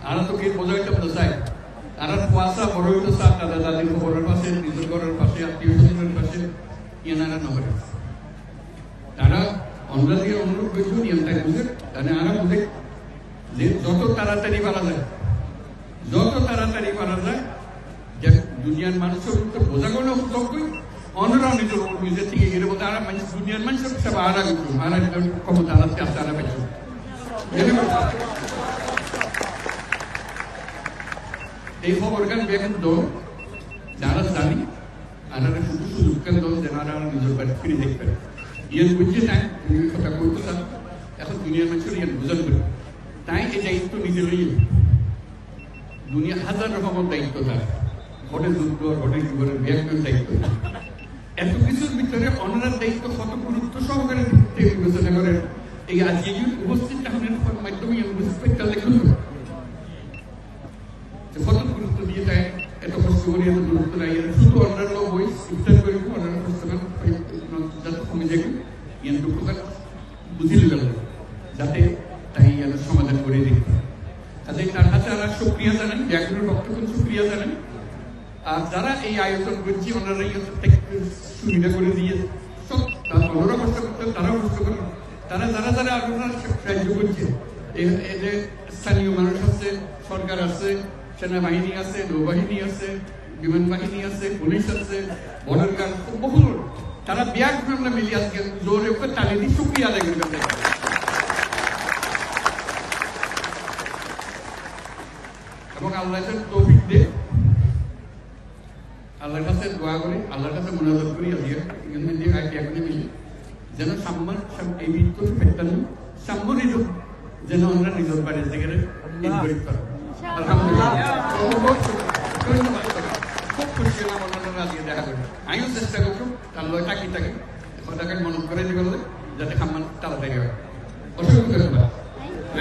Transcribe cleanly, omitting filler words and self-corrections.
আর তো কি বোঝা হইতে চাই আর কুয়াশা বড় হইতে চা দাদা দাদির খবরের পাশে নিজের ঘরের পাশে আত্মীয় স্বজনের পাশে ইয়েনারা নগরে তারা আমরা দিয়ে অনুরোধ করছি নিয়মটাই বুঝে তাহলে আরা বুঝে যে যত তাড়াতাড়ি পারা যায় যে দুনিয়ার মানুষের উপর বোঝা কোনো তখন অন্যরাও নিজের নিজের থেকে এর মধ্যে আর মানুষ দুনিয়ার মানুষের সব আরা করতো আরা ক্ষমতা আলাদা আসতে আরা পেয়েছে এই খবর গান বেগুন দল যারা জানি আনারা শুধু সুযোগ কেন দল যারা নিজের বাড়ি ফিরে দেখবে ইয়ার বুঝছে তাই কথা বলতে চান এখন দুনিয়ার মানুষের ইয়ার বোঝান করে তাই এই দায়িত্ব নিজে লইয়ে দুনিয়া হাজার রকমের দায়িত্ব তার ঘটে যুদ্ধ ঘটে জীবনের ব্যাংকের দায়িত্ব এত কিছুর ভিতরে অনার দায়িত্ব কত গুরুত্ব সহকারে বিবেচনা করেন এই আজকে উপস্থিত থাকার মাধ্যমে দেখুন কত গুরুত্ব দিয়ে দেয় এত কষ্ট করে এত গুরুত্ব দেয় শুধু অন্যান্য বই ইফতার করে অন্যান্য পুস্তকাল যাতে কমে যাবে ইয়ার দুঃখটা বুঝিয়ে গেল যাতে তাই সমাধান করে দিতে কাজে তার কাছে আমরা সুক্রিয়া জানান ব্যাংকের পক্ষ থেকে সুক্রিয়া জানান আর যারা এই আয়োজন করছে ওনারা সুবিধা করে দিয়ে সব ওনারা কষ্ট করতেন তারাও কষ্ট করেন তারা যারা যারা আপনারা সাহায্য করছে এদের স্থানীয় মানুষ আছে সরকার আছে সেনাবাহিনী আছে নৌবাহিনী আছে বিমান বাহিনী আছে পুলিশ আছে বর্ডার গার্ড বহু তারা ব্যাগ আমরা মিলিয়ে আজকে জোরে ওকে তালে দিয়ে সুক্রিয়া আদায় করতে এবং আল্লাহ তৌফিক দে আল্লাহর কাছে দোয়া করি আল্লাহর কাছে মোনাজাত করি আজকে এখনই মিলি যেন সাম্মান এই মৃত্যুর ফেরতান সাম্মানিত যেন আমরা নিজের বাড়ির থেকে ইনভাইট করি আলহামদুলিল্লাহ খুব খুশি হলাম ওনারা আজকে দেখা করি আমিও চেষ্টা করছো আল্লাহ টাকি কথাকে মনে করে দিবে যাতে সাম্মান